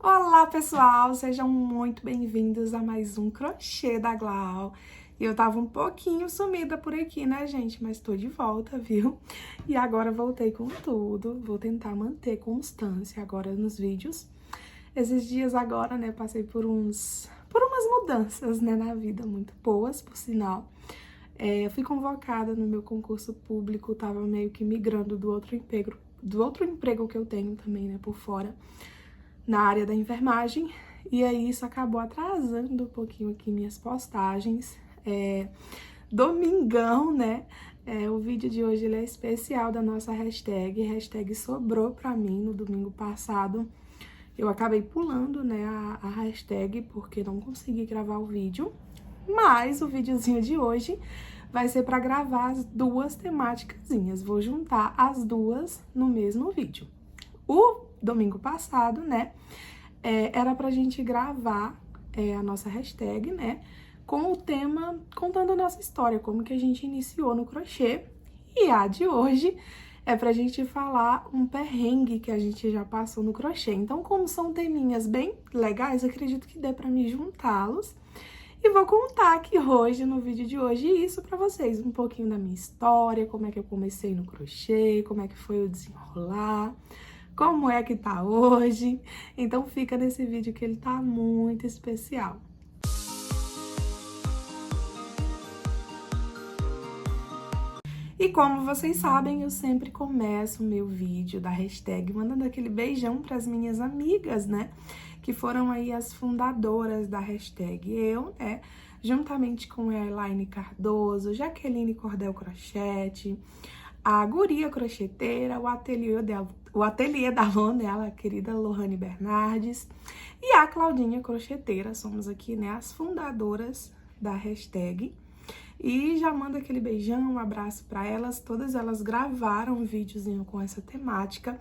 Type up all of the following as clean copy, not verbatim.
Olá, pessoal! Sejam muito bem-vindos a mais um Crochê da Glau. E eu tava um pouquinho sumida por aqui, né, gente? Mas tô de volta, viu? E agora voltei com tudo. Vou tentar manter constância agora nos vídeos. Esses dias agora, né, passei por umas mudanças, né, na vida, muito boas, por sinal. Eu fui convocada no meu concurso público, tava meio que migrando do outro emprego que eu tenho também, né, por fora, na área da enfermagem, e aí isso acabou atrasando um pouquinho aqui minhas postagens. Domingão, né? O vídeo de hoje ele é especial da nossa hashtag sobrou pra mim no domingo passado. Eu acabei pulando, né, a hashtag porque não consegui gravar o vídeo, mas o videozinho de hoje vai ser para gravar as duas temáticazinhas. Vou juntar as duas no mesmo vídeo. O domingo passado, né, era pra gente gravar a nossa hashtag, né, com o tema contando a nossa história, como que a gente iniciou no crochê. E a de hoje é pra gente falar um perrengue que a gente já passou no crochê. Então, como são teminhas bem legais, acredito que dê pra me juntá-los. E vou contar aqui hoje, no vídeo de hoje, isso pra vocês, um pouquinho da minha história, como é que eu comecei no crochê, como é que foi o desenrolar, como é que tá hoje. Então fica nesse vídeo que ele tá muito especial. E como vocês sabem, eu sempre começo o meu vídeo da hashtag mandando aquele beijão para as minhas amigas, né? Que foram aí as fundadoras da hashtag. Eu, né? Juntamente com a Elaine Cardoso, Jaqueline Cordel Crochete, a Guria Crocheteira, o ateliê da Lona, ela, a querida Lohane Bernardes, e a Claudinha Crocheteira. Somos aqui, né, as fundadoras da hashtag. E já mando aquele beijão, um abraço para elas. Todas elas gravaram um videozinho com essa temática.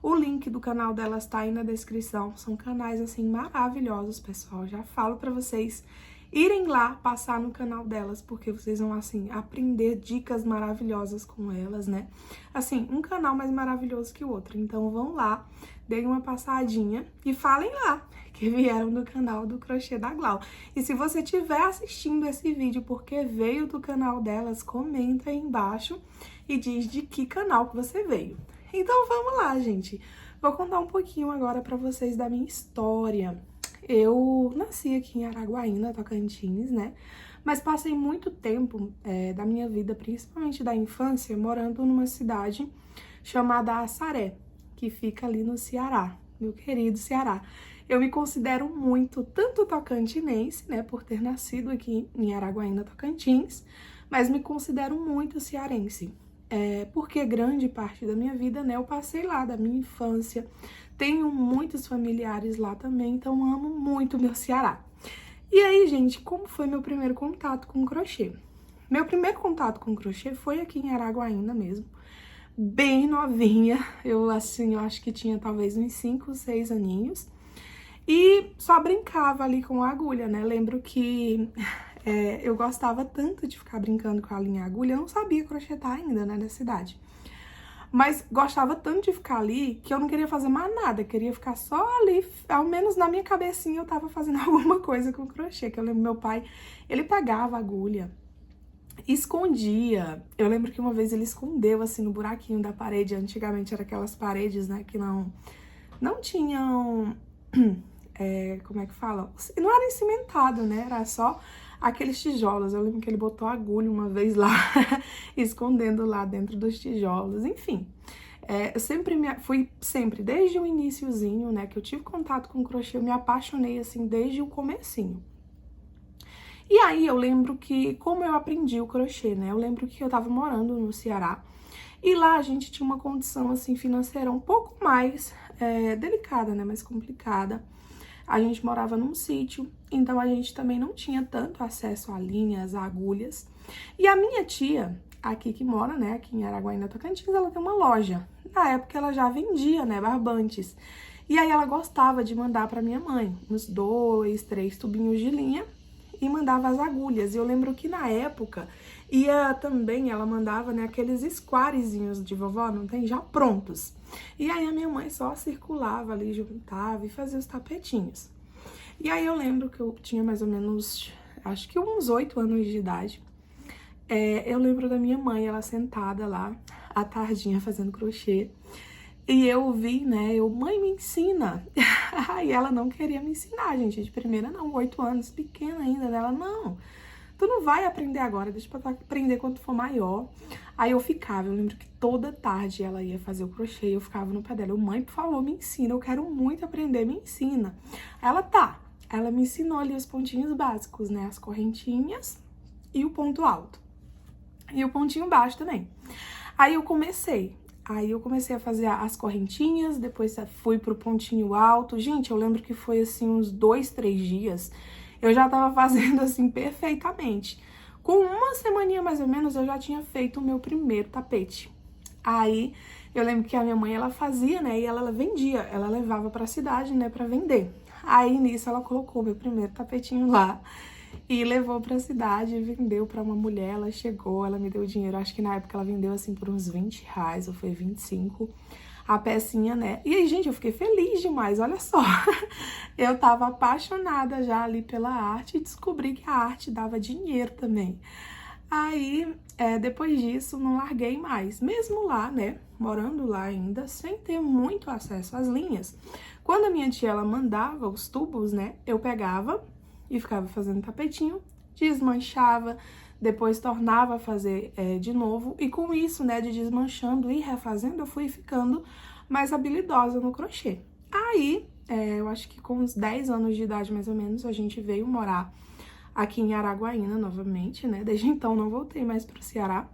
O link do canal delas tá aí na descrição. São canais, assim, maravilhosos, pessoal. Já falo para vocês irem lá, passar no canal delas, porque vocês vão, assim, aprender dicas maravilhosas com elas, né? Assim, um canal mais maravilhoso que o outro. Então, vão lá, deem uma passadinha e falem lá que vieram do canal do Crochê da Glau. E se você estiver assistindo esse vídeo porque veio do canal delas, comenta aí embaixo e diz de que canal que você veio. Então, vamos lá, gente. Vou contar um pouquinho agora pra vocês da minha história. Eu nasci aqui em Araguaína, Tocantins, né? Mas passei muito tempo da minha vida, principalmente da infância, morando numa cidade chamada Assaré, que fica ali no Ceará, meu querido Ceará. Eu me considero muito, tanto tocantinense, né, por ter nascido aqui em Araguaína, Tocantins, mas me considero muito cearense. Porque grande parte da minha vida, né, eu passei lá, da minha infância. Tenho muitos familiares lá também, então amo muito o meu Ceará. E aí, gente, como foi meu primeiro contato com crochê? Meu primeiro contato com crochê foi aqui em Araguaína mesmo, bem novinha. Eu acho que tinha talvez uns 5, 6 aninhos. E só brincava ali com a agulha, né? Lembro que eu gostava tanto de ficar brincando com a linha e agulha, eu não sabia crochetar ainda, né, nessa idade. Mas gostava tanto de ficar ali que eu não queria fazer mais nada, queria ficar só ali, ao menos na minha cabecinha eu tava fazendo alguma coisa com crochê, que eu lembro meu pai, ele pegava a agulha, escondia. Eu lembro que uma vez ele escondeu assim no buraquinho da parede, antigamente era aquelas paredes, né, que não tinham... como é que fala? Não era cimentado, né? Era só aqueles tijolos. Eu lembro que ele botou agulha uma vez lá, escondendo lá dentro dos tijolos. Enfim, eu fui sempre, desde o iniciozinho, né? Que eu tive contato com crochê, eu me apaixonei, assim, desde o comecinho. E aí, eu lembro que, como eu aprendi o crochê, né? Eu lembro que eu tava morando no Ceará, e lá a gente tinha uma condição, assim, financeira um pouco mais delicada, né? Mais complicada. A gente morava num sítio, então a gente também não tinha tanto acesso a linhas, a agulhas. E a minha tia, aqui que mora, né, aqui em Araguaína, Tocantins, ela tem uma loja. Na época ela já vendia, né, barbantes. E aí ela gostava de mandar pra minha mãe uns 2, 3 tubinhos de linha e mandava as agulhas. E eu lembro que na época ela mandava, né, aqueles squarezinhos de vovó, não tem? Já prontos. E aí a minha mãe só circulava ali, juntava e fazia os tapetinhos. E aí eu lembro que eu tinha mais ou menos, acho que uns 8 anos de idade. Eu lembro da minha mãe, ela sentada lá, à tardinha, fazendo crochê. E eu vi, né, mãe, me ensina. E ela não queria me ensinar, gente, de primeira não, 8 anos, pequena ainda, né? Ela, não, tu não vai aprender agora, deixa pra tu aprender quando tu for maior. Aí eu lembro que toda tarde ela ia fazer o crochê, eu ficava no pé dela, mãe, por favor, me ensina, eu quero muito aprender, me ensina. Ela, tá, ela me ensinou ali os pontinhos básicos, né, as correntinhas e o ponto alto. E o pontinho baixo também. Aí eu comecei a fazer as correntinhas, depois fui pro pontinho alto. Gente, eu lembro que foi assim uns 2, 3 dias, eu já tava fazendo assim perfeitamente. Com uma semaninha mais ou menos, eu já tinha feito o meu primeiro tapete. Aí eu lembro que a minha mãe, ela fazia, né, e ela vendia, ela levava pra cidade, né, pra vender. Aí nisso ela colocou meu primeiro tapetinho lá e levou pra cidade e vendeu pra uma mulher. Ela chegou, ela me deu dinheiro, acho que na época ela vendeu assim por uns 20 reais, ou foi 25 a pecinha, né? E aí, gente, eu fiquei feliz demais, olha só. Eu tava apaixonada já ali pela arte e descobri que a arte dava dinheiro também. Aí, depois disso, não larguei mais. Mesmo lá, né, morando lá ainda, sem ter muito acesso às linhas. Quando a minha tia, ela mandava os tubos, né, eu pegava e ficava fazendo tapetinho, desmanchava, depois tornava a fazer de novo. E com isso, né, de desmanchando e refazendo, eu fui ficando mais habilidosa no crochê. Aí, eu acho que com uns 10 anos de idade, mais ou menos, a gente veio morar aqui em Araguaína novamente, né? Desde então não voltei mais pro Ceará.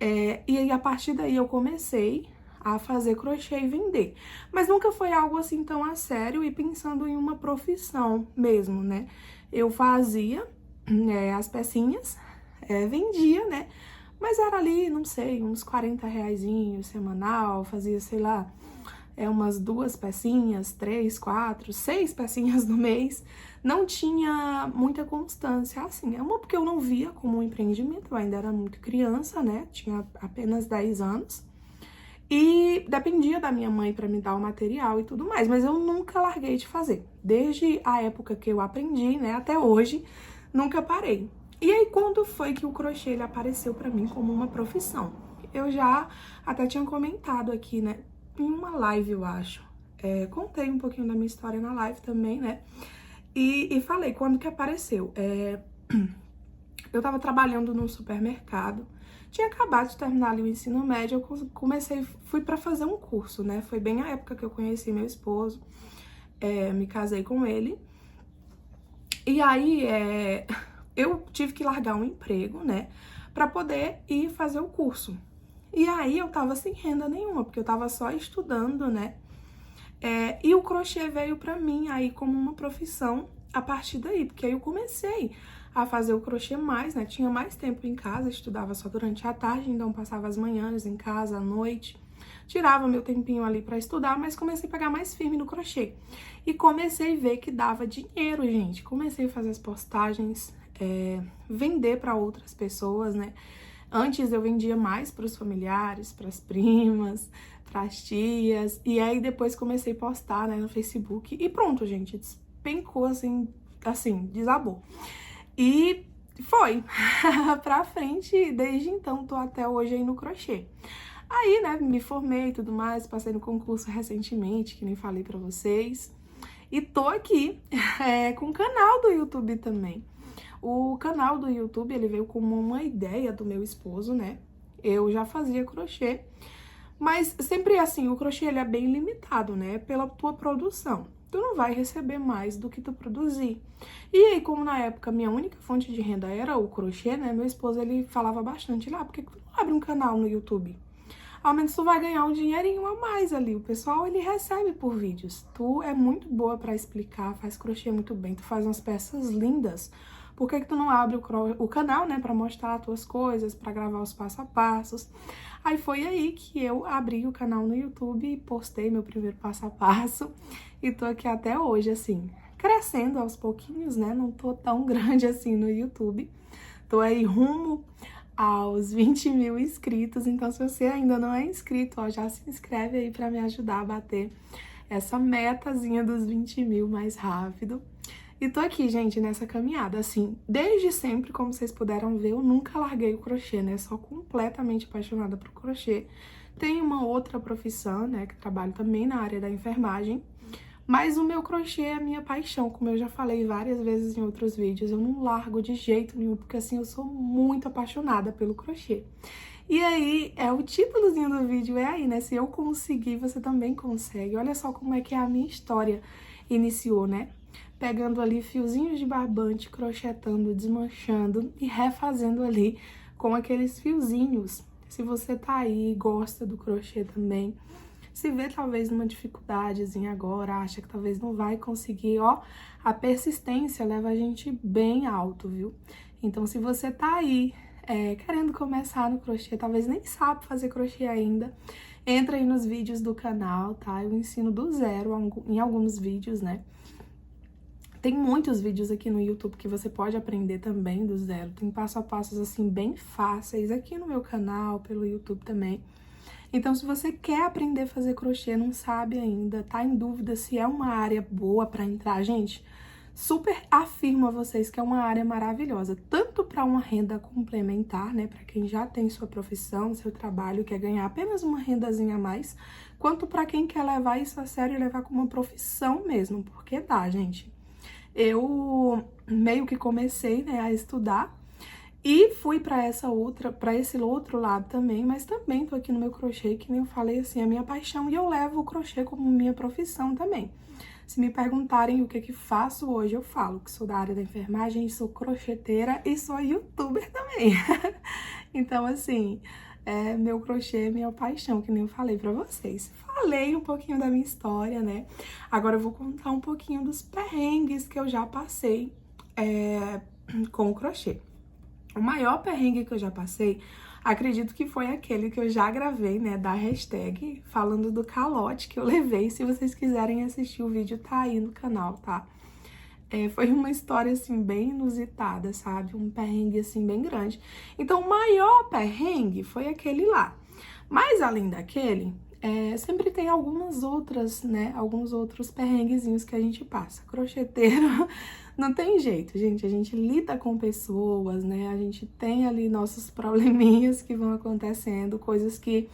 E aí, a partir daí, eu comecei a fazer crochê e vender. Mas nunca foi algo assim tão a sério e pensando em uma profissão mesmo, né? Eu fazia as pecinhas, vendia, né? Mas era ali, não sei, uns 40 reaisinhos semanal, fazia, sei lá, umas 2 pecinhas, 3, 4, 6 pecinhas no mês. Não tinha muita constância, assim, porque eu não via como um empreendimento, eu ainda era muito criança, né, tinha apenas 10 anos, e dependia da minha mãe para me dar o material e tudo mais, mas eu nunca larguei de fazer, desde a época que eu aprendi, né, até hoje, nunca parei. E aí, quando foi que o crochê ele apareceu para mim como uma profissão? Eu já até tinha comentado aqui, né, em uma live, eu acho, contei um pouquinho da minha história na live também, né, e falei quando que apareceu. Eu tava trabalhando num supermercado, tinha acabado de terminar ali o ensino médio, eu fui pra fazer um curso, né? Foi bem a época que eu conheci meu esposo, me casei com ele. E aí, eu tive que largar um emprego, né? Pra poder ir fazer o curso. E aí, eu tava sem renda nenhuma, porque eu tava só estudando, né? E o crochê veio pra mim aí como uma profissão a partir daí, porque aí eu comecei a fazer o crochê mais, né? Tinha mais tempo em casa, estudava só durante a tarde, então passava as manhãs em casa, à noite, tirava meu tempinho ali pra estudar, mas comecei a pegar mais firme no crochê. E comecei a ver que dava dinheiro, gente. Comecei a fazer as postagens, vender pra outras pessoas, né? Antes eu vendia mais pros familiares, pras primas, pras tias, e aí depois comecei a postar, né, no Facebook, e pronto, gente, despencou assim, desabou. E foi pra frente, e desde então tô até hoje aí no crochê. Aí, né, me formei e tudo mais, passei no concurso recentemente, que nem falei pra vocês, e tô aqui com o canal do YouTube também. O canal do YouTube, ele veio como uma ideia do meu esposo, né? Eu já fazia crochê, mas sempre assim, o crochê ele é bem limitado, né? Pela tua produção. Tu não vai receber mais do que tu produzir. E aí, como na época minha única fonte de renda era o crochê, né? Meu esposo, ele falava bastante lá, por que tu não abre um canal no YouTube? Ao menos tu vai ganhar um dinheirinho a mais ali. O pessoal, ele recebe por vídeos. Tu é muito boa pra explicar, faz crochê muito bem, tu faz umas peças lindas. Por que tu não abre o canal, né, pra mostrar as tuas coisas, pra gravar os passo a passos? Aí foi aí que eu abri o canal no YouTube e postei meu primeiro passo a passo. E tô aqui até hoje, assim, crescendo aos pouquinhos, né? Não tô tão grande assim no YouTube. Tô aí rumo aos 20 mil inscritos. Então, se você ainda não é inscrito, ó, já se inscreve aí para me ajudar a bater essa metazinha dos 20 mil mais rápido. E tô aqui, gente, nessa caminhada, assim, desde sempre, como vocês puderam ver, eu nunca larguei o crochê, né? Sou completamente apaixonada por crochê. Tenho uma outra profissão, né, que trabalho também na área da enfermagem, mas o meu crochê é a minha paixão, como eu já falei várias vezes em outros vídeos, eu não largo de jeito nenhum, porque assim, eu sou muito apaixonada pelo crochê. E aí, o títulozinho do vídeo é aí, né? Se eu conseguir, você também consegue. Olha só como é que a minha história iniciou, né? Pegando ali fiozinhos de barbante, crochetando, desmanchando e refazendo ali com aqueles fiozinhos. Se você tá aí e gosta do crochê também, se vê talvez numa dificuldadezinha agora, acha que talvez não vai conseguir, ó, a persistência leva a gente bem alto, viu? Então, se você tá aí querendo começar no crochê, talvez nem sabe fazer crochê ainda, entra aí nos vídeos do canal, tá? Eu ensino do zero em alguns vídeos, né? Tem muitos vídeos aqui no YouTube que você pode aprender também do zero. Tem passo a passos, assim, bem fáceis aqui no meu canal, pelo YouTube também. Então, se você quer aprender a fazer crochê, não sabe ainda, tá em dúvida se é uma área boa pra entrar, gente, super afirmo a vocês que é uma área maravilhosa, tanto para uma renda complementar, né, para quem já tem sua profissão, seu trabalho, quer ganhar apenas uma rendazinha a mais, quanto para quem quer levar isso a sério e levar como uma profissão mesmo, porque dá, gente. Eu meio que comecei, né, a estudar e fui para esse outro lado também, mas também tô aqui no meu crochê, que nem eu falei, assim, é minha paixão, e eu levo o crochê como minha profissão também. Se me perguntarem o que faço hoje, eu falo que sou da área da enfermagem, sou crocheteira e sou youtuber também. Então, assim, meu crochê é minha paixão, que nem eu falei pra vocês. Falei um pouquinho da minha história, né? Agora eu vou contar um pouquinho dos perrengues que eu já passei com o crochê. O maior perrengue que eu já passei, acredito que foi aquele que eu já gravei, né, da hashtag, falando do calote que eu levei. Se vocês quiserem assistir o vídeo, tá aí no canal, tá? Foi uma história, assim, bem inusitada, sabe? Um perrengue, assim, bem grande. Então, o maior perrengue foi aquele lá. Mas, além daquele, sempre tem algumas outras, né? Alguns outros perrenguezinhos que a gente passa. Crocheteiro não tem jeito, gente. A gente lida com pessoas, né? A gente tem ali nossos probleminhas que vão acontecendo, coisas que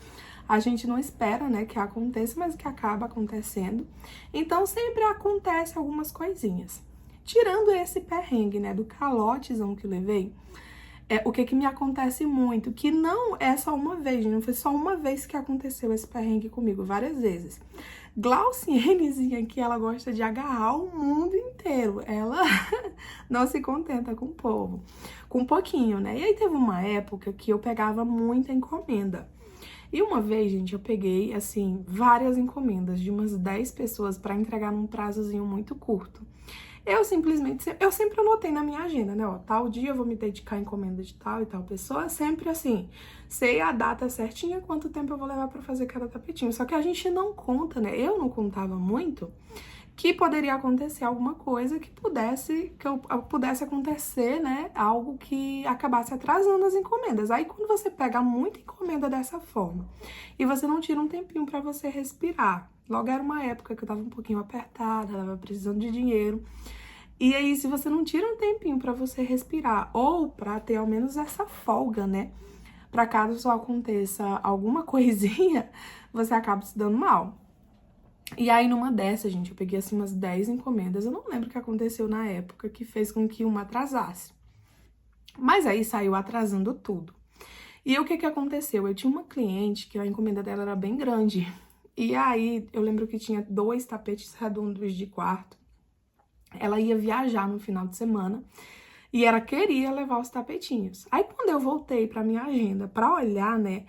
a gente não espera, né, que aconteça, mas que acaba acontecendo. Então, sempre acontece algumas coisinhas. Tirando esse perrengue, né, do calotezão que eu levei, o que me acontece muito, que não é só uma vez, não foi só uma vez que aconteceu esse perrengue comigo, várias vezes. Glaucienezinha, que ela gosta de agarrar o mundo inteiro, ela não se contenta com o povo, com um pouquinho, né? E aí teve uma época que eu pegava muita encomenda. E uma vez, gente, eu peguei, assim, várias encomendas de umas 10 pessoas para entregar num prazozinho muito curto. Eu sempre anotei na minha agenda, né, ó, tal dia eu vou me dedicar a encomenda de tal e tal pessoa, sempre assim, sei a data certinha, quanto tempo eu vou levar pra fazer cada tapetinho, só que a gente não conta, né, eu não contava muito, que poderia acontecer alguma coisa que eu pudesse acontecer, né, algo que acabasse atrasando as encomendas. Aí quando você pega muita encomenda dessa forma e você não tira um tempinho pra você respirar, logo era uma época que eu tava um pouquinho apertada, tava precisando de dinheiro. E aí, se você não tira um tempinho pra você respirar, ou pra ter ao menos essa folga, né? Pra caso só aconteça alguma coisinha, você acaba se dando mal. E aí, numa dessas, gente, eu peguei assim umas 10 encomendas. Eu não lembro o que aconteceu na época que fez com que uma atrasasse. Mas aí saiu atrasando tudo. E o que aconteceu? Eu tinha uma cliente que a encomenda dela era bem grande. E aí, eu lembro que tinha 2 tapetes redondos de quarto. Ela ia viajar no final de semana e ela queria levar os tapetinhos. Aí, quando eu voltei pra minha agenda pra olhar, né,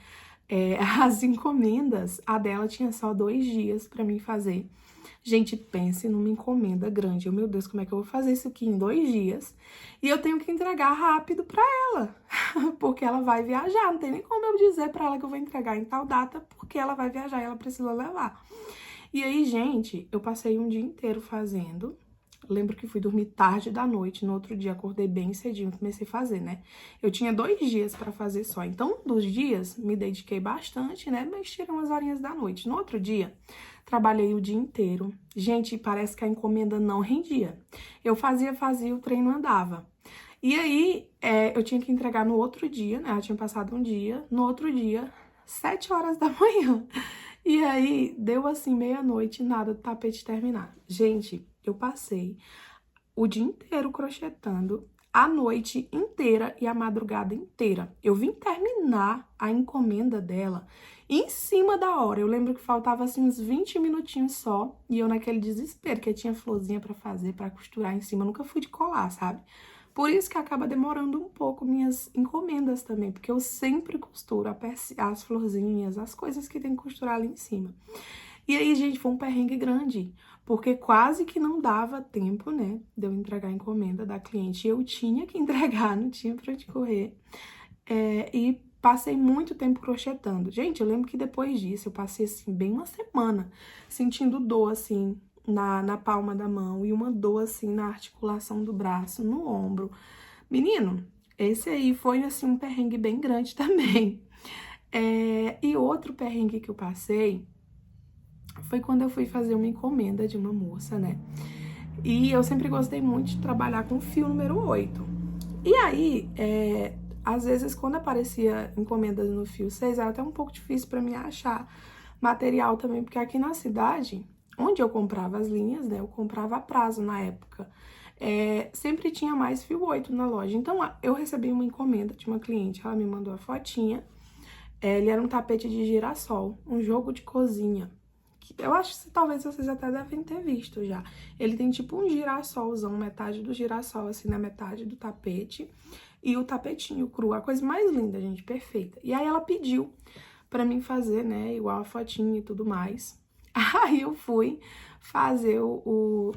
as encomendas, a dela tinha só 2 dias pra mim fazer. Gente, pense numa encomenda grande. Meu Deus, como é que eu vou fazer isso aqui em 2 dias? E eu tenho que entregar rápido pra ela, porque ela vai viajar. Não tem nem como eu dizer pra ela que eu vou entregar em tal data, porque ela vai viajar e ela precisa levar. E aí, gente, eu passei um dia inteiro fazendo. Lembro que fui dormir tarde da noite, no outro dia acordei bem cedinho, comecei a fazer, né? Eu tinha 2 dias pra fazer só, então um dos dias me dediquei bastante, né? Mas tirei umas horinhas da noite. No outro dia, trabalhei o dia inteiro. Gente, parece que a encomenda não rendia. Eu fazia, o trem não andava. E aí, eu tinha que entregar no outro dia, né? Ela tinha passado um dia, no outro dia, 7 horas da manhã. E aí, deu assim, meia-noite, nada do tapete terminar. Gente, eu passei o dia inteiro crochetando, a noite inteira e a madrugada inteira. Eu vim terminar a encomenda dela em cima da hora. Eu lembro que faltava assim uns 20 minutinhos só, e eu naquele desespero, que eu tinha florzinha pra fazer, pra costurar em cima. Eu nunca fui de colar, sabe? Por isso que acaba demorando um pouco minhas encomendas também, porque eu sempre costuro as florzinhas, as coisas que tem que costurar ali em cima. E aí, gente, foi um perrengue grande, porque quase que não dava tempo, né, de eu entregar a encomenda da cliente. Eu tinha que entregar, não tinha pra onde correr. E passei muito tempo crochetando. Gente, eu lembro que depois disso, eu passei, assim, bem uma semana, sentindo dor, assim, na palma da mão e uma dor, assim, na articulação do braço, no ombro. Menino, esse aí foi, assim, um perrengue bem grande também. E outro perrengue que eu passei foi quando eu fui fazer uma encomenda de uma moça, né? E eu sempre gostei muito de trabalhar com fio número 8. E aí, às vezes, quando aparecia encomendas no fio 6, era até um pouco difícil para mim achar material também, porque aqui na cidade, onde eu comprava as linhas, né? Eu comprava a prazo na época. Sempre tinha mais fio 8 na loja. Então, eu recebi uma encomenda de uma cliente, ela me mandou a fotinha. Ele era um tapete de girassol, um jogo de cozinha. Eu acho que talvez vocês até devem ter visto já. Ele tem tipo um girassolzão, metade do girassol, assim, na metade do tapete. E o tapetinho cru, a coisa mais linda, gente, perfeita. E aí ela pediu pra mim fazer, né, igual a fotinha e tudo mais. Aí eu fui fazer o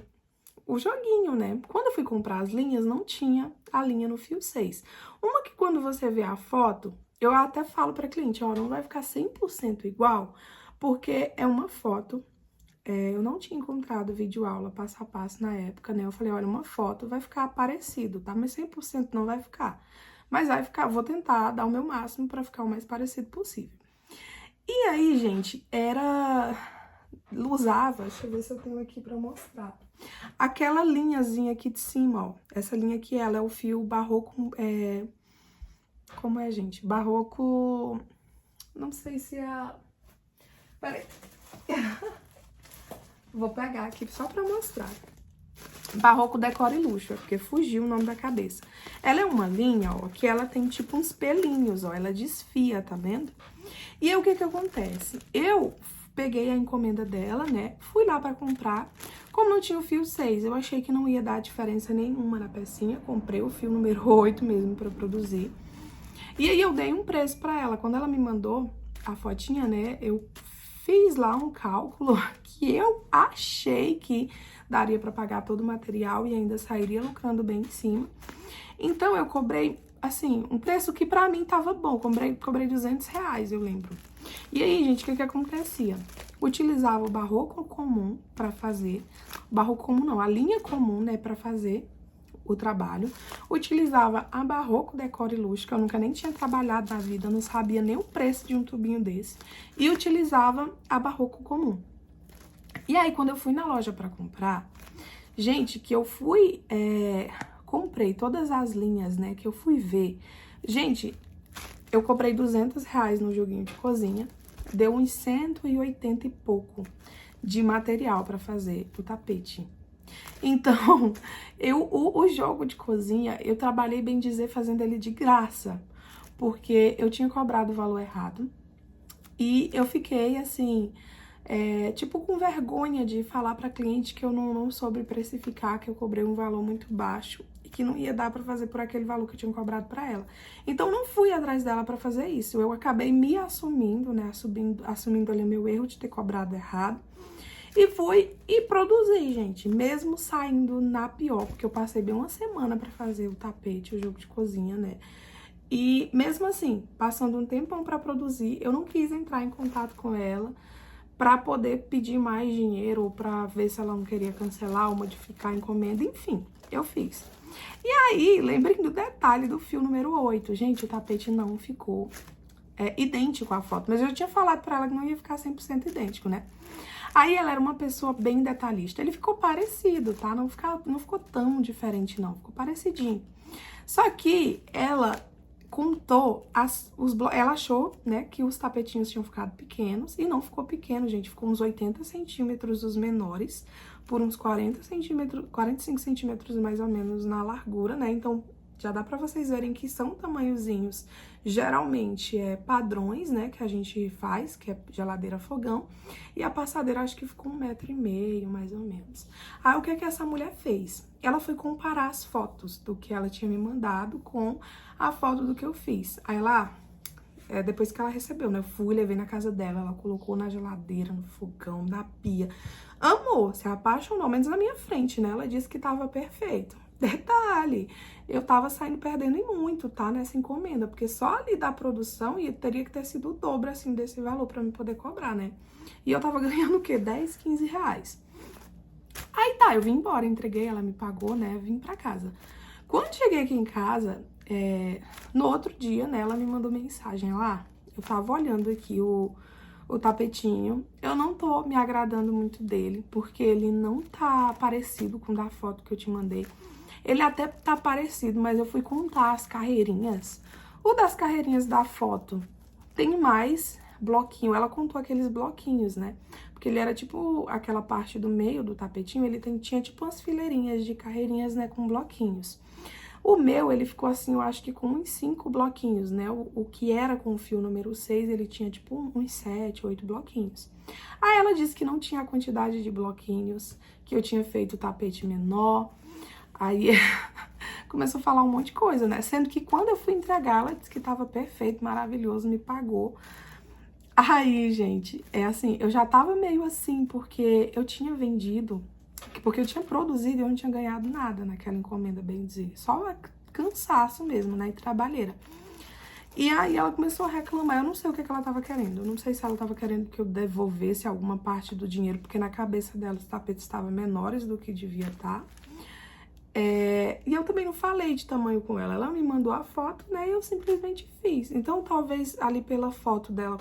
joguinho, né? Quando eu fui comprar as linhas, não tinha a linha no fio 6. Uma que quando você vê a foto, eu até falo pra cliente, ó, não vai ficar 100% igual, porque é uma foto. Eu não tinha encontrado vídeo aula passo a passo na época, né? Eu falei, olha, uma foto vai ficar parecido, tá? Mas 100% não vai ficar. Mas vai ficar, vou tentar dar o meu máximo pra ficar o mais parecido possível. E aí, gente, usava, deixa eu ver se eu tenho aqui pra mostrar. Aquela linhazinha aqui de cima, ó. Essa linha aqui, ela é o fio barroco, como é, gente? Barroco, não sei se é... Peraí. Vou pegar aqui só pra mostrar. Barroco Decora e Luxo, porque fugiu o nome da cabeça. Ela é uma linha, ó, que ela tem tipo uns pelinhos, ó. Ela desfia, tá vendo? E aí, o que que acontece? Eu peguei a encomenda dela, né? Fui lá pra comprar. Como não tinha o fio 6, eu achei que não ia dar diferença nenhuma na pecinha. Comprei o fio número 8 mesmo pra produzir. E aí, eu dei um preço pra ela. Quando ela me mandou a fotinha, né? Eu fiz lá um cálculo que eu achei que daria pra pagar todo o material e ainda sairia lucrando bem em cima. Então, eu cobrei, assim, um preço que pra mim tava bom. Cobrei R$200, eu lembro. E aí, gente, o que acontecia? Utilizava o barroco comum pra fazer. Barroco comum não, a linha comum, né, pra fazer o trabalho. Utilizava a Barroco Decora e Luxo, que eu nunca nem tinha trabalhado na vida, não sabia nem o preço de um tubinho desse. E utilizava a Barroco comum. E aí, quando eu fui na loja pra comprar, gente, que eu fui... comprei todas as linhas, né, que eu fui ver. Gente, eu comprei R$200 no joguinho de cozinha, deu uns 180 e pouco de material pra fazer o tapete. Então, o jogo de cozinha, eu trabalhei, bem dizer, fazendo ele de graça, porque eu tinha cobrado o valor errado e eu fiquei, assim, tipo, com vergonha de falar pra cliente que eu não soube precificar, que eu cobrei um valor muito baixo e que não ia dar pra fazer por aquele valor que eu tinha cobrado pra ela. Então, não fui atrás dela pra fazer isso. Eu acabei me assumindo, né, assumindo ali meu erro de ter cobrado errado. E fui e produzi, gente, mesmo saindo na pior, porque eu passei bem uma semana pra fazer o tapete, o jogo de cozinha, né? E mesmo assim, passando um tempão pra produzir, eu não quis entrar em contato com ela para poder pedir mais dinheiro ou para ver se ela não queria cancelar ou modificar a encomenda, enfim, eu fiz. E aí, lembrem do detalhe do fio número 8. Gente, o tapete não ficou idêntico à foto, mas eu tinha falado para ela que não ia ficar 100% idêntico, né? Aí ela era uma pessoa bem detalhista. Ele ficou parecido, tá? Não ficou tão diferente, não. Ficou parecidinho. Só que ela contou, ela achou, né, que os tapetinhos tinham ficado pequenos. E não ficou pequeno, gente. Ficou uns 80 centímetros os menores, por uns 40 centímetros, 45 centímetros mais ou menos na largura, né? Então, já dá pra vocês verem que são tamanhozinhos, geralmente padrões, né, que a gente faz, que é geladeira fogão. E a passadeira acho que ficou 1,5 m, mais ou menos. Aí, o que que essa mulher fez? Ela foi comparar as fotos do que ela tinha me mandado com a foto do que eu fiz. Aí lá, depois que ela recebeu, né, eu fui, levei na casa dela, ela colocou na geladeira, no fogão, na pia. Amou, se apaixonou, menos na minha frente, né? Ela disse que tava perfeito. Detalhe, eu tava saindo perdendo em muito, tá, nessa encomenda, porque só ali da produção teria que ter sido o dobro, assim, desse valor pra me poder cobrar, né? E eu tava ganhando o quê? 10, 15 reais. Aí tá, eu vim embora, entreguei, ela me pagou, né, vim pra casa. Quando cheguei aqui em casa, no outro dia, né, ela me mandou mensagem lá, eu tava olhando aqui o tapetinho, eu não tô me agradando muito dele, porque ele não tá parecido com o da foto que eu te mandei. Ele até tá parecido, mas eu fui contar as carreirinhas. O das carreirinhas da foto tem mais bloquinho, ela contou aqueles bloquinhos, né? Porque ele era tipo, aquela parte do meio do tapetinho, ele tinha tipo umas fileirinhas de carreirinhas, né, com bloquinhos. O meu, ele ficou assim, eu acho que com uns 5 bloquinhos, né? O que era com o fio número 6, ele tinha tipo uns 7, 8 bloquinhos. Aí ela disse que não tinha a quantidade de bloquinhos, que eu tinha feito o tapete menor. Aí começou a falar um monte de coisa, né? Sendo que quando eu fui entregar, ela disse que tava perfeito, maravilhoso, me pagou. Aí, gente, assim, eu já tava meio assim, porque eu tinha vendido, porque eu tinha produzido e eu não tinha ganhado nada naquela encomenda, bem dizer. Só cansaço mesmo, né? E trabalheira. E aí ela começou a reclamar, eu não sei o que ela tava querendo. Eu não sei se ela tava querendo que eu devolvesse alguma parte do dinheiro, porque na cabeça dela os tapetes estavam menores do que devia estar. E eu também não falei de tamanho com ela. Ela me mandou a foto, né? E eu simplesmente fiz. Então, talvez ali pela foto dela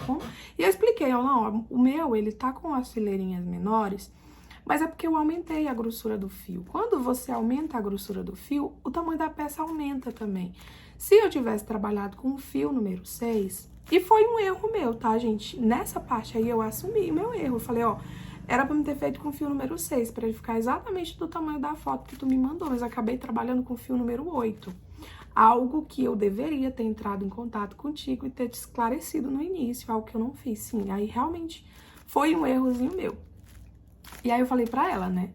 E eu expliquei, não, o meu, ele tá com as fileirinhas menores, mas é porque eu aumentei a grossura do fio. Quando você aumenta a grossura do fio, o tamanho da peça aumenta também. Se eu tivesse trabalhado com o fio número 6, e foi um erro meu, tá, gente? Nessa parte aí eu assumi meu erro. Eu falei, era pra me ter feito com o fio número 6, pra ele ficar exatamente do tamanho da foto que tu me mandou, mas eu acabei trabalhando com o fio número 8. Algo que eu deveria ter entrado em contato contigo e ter te esclarecido no início, algo que eu não fiz, sim. Aí realmente foi um errozinho meu. E aí eu falei pra ela, né,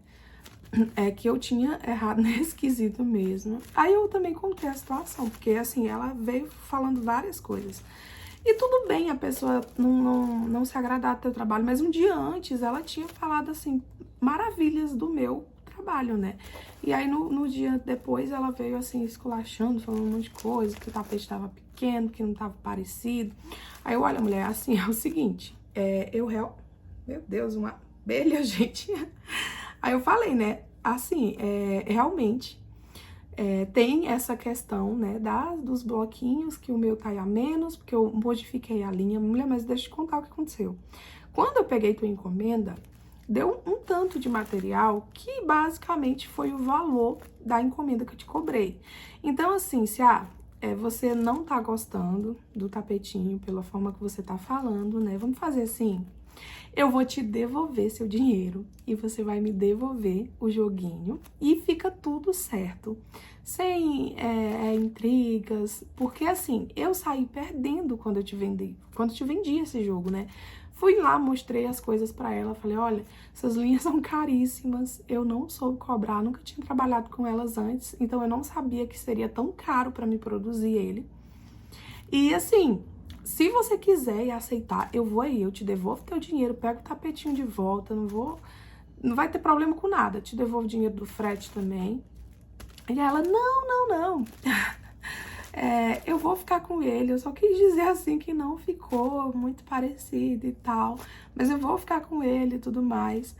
que eu tinha errado nesse quesito mesmo. Aí eu também contei a situação, porque assim, ela veio falando várias coisas. E tudo bem a pessoa não se agradar do teu trabalho, mas um dia antes ela tinha falado, assim, maravilhas do meu trabalho, né? E aí no dia depois ela veio, assim, esculachando, falando um monte de coisa, que o tapete estava pequeno, que não estava parecido. Aí eu, olha, mulher, assim, é o seguinte, meu Deus, uma abelha, gente. Aí eu falei, né, assim, realmente... tem essa questão, né, dos bloquinhos, que o meu tá aí a menos, porque eu modifiquei a linha. Mulher, mas deixa eu te contar o que aconteceu. Quando eu peguei tua encomenda, deu um tanto de material que basicamente foi o valor da encomenda que eu te cobrei. Então, assim, se você não tá gostando do tapetinho pela forma que você tá falando, né, vamos fazer assim... Eu vou te devolver seu dinheiro e você vai me devolver o joguinho e fica tudo certo, sem intrigas, porque assim, eu saí perdendo quando eu te vendi esse jogo, né? Fui lá, mostrei as coisas pra ela, falei, olha, essas linhas são caríssimas, eu não soube cobrar, nunca tinha trabalhado com elas antes, então eu não sabia que seria tão caro pra me produzir ele. E assim... Se você quiser e aceitar, eu te devolvo teu dinheiro, pego o tapetinho de volta, não vai ter problema com nada, te devolvo o dinheiro do frete também. E ela, não. eu vou ficar com ele. Eu só quis dizer assim que não ficou muito parecido e tal, mas eu vou ficar com ele e tudo mais.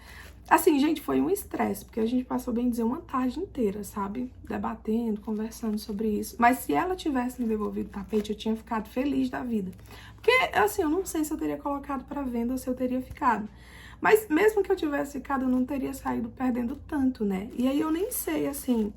Assim, gente, foi um estresse, porque a gente passou, bem dizer, uma tarde inteira, sabe? Debatendo, conversando sobre isso. Mas se ela tivesse me devolvido o tapete, eu tinha ficado feliz da vida. Porque, assim, eu não sei se eu teria colocado pra venda ou se eu teria ficado. Mas mesmo que eu tivesse ficado, eu não teria saído perdendo tanto, né? E aí eu nem sei, assim,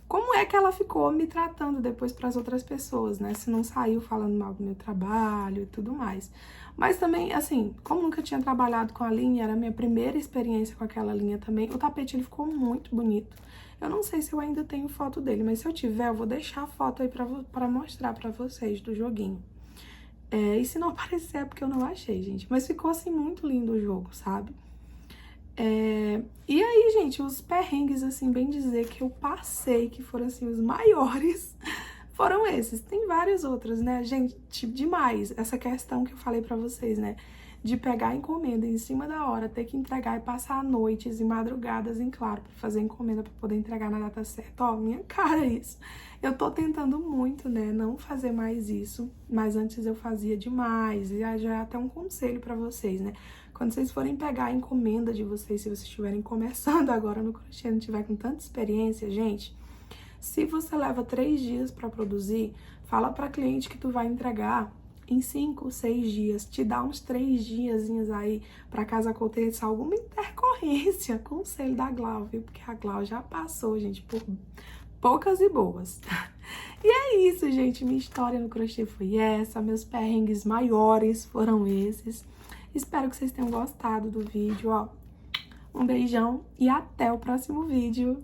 como é que ela ficou me tratando depois para as outras pessoas, né? Se não saiu falando mal do meu trabalho e tudo mais. Mas também, assim, como nunca tinha trabalhado com a linha, era a minha primeira experiência com aquela linha também, o tapete ele ficou muito bonito. Eu não sei se eu ainda tenho foto dele, mas se eu tiver, eu vou deixar a foto aí pra mostrar pra vocês do joguinho. E se não aparecer é porque eu não achei, gente. Mas ficou, assim, muito lindo o jogo, sabe? E aí, gente, os perrengues, assim, bem dizer, que eu passei, que foram, assim, os maiores, foram esses. Tem vários outros, né, gente, demais. Essa questão que eu falei pra vocês, né, de pegar a encomenda em cima da hora, ter que entregar e passar noites e madrugadas, em claro, pra fazer a encomenda pra poder entregar na data certa. Ó, minha cara isso. Eu tô tentando muito, né, não fazer mais isso, mas antes eu fazia demais, e já é até um conselho pra vocês, né. Quando vocês forem pegar a encomenda de vocês, se vocês estiverem começando agora no crochê, não tiver com tanta experiência, gente, se você leva 3 dias para produzir, fala para cliente que tu vai entregar em 5, 6 dias. Te dá uns 3 diazinhos aí para caso aconteça alguma intercorrência. Conselho da Glau, viu? Porque a Glau já passou, gente, por poucas e boas. E é isso, gente. Minha história no crochê foi essa. Meus perrengues maiores foram esses. Espero que vocês tenham gostado do vídeo, ó. Um beijão e até o próximo vídeo.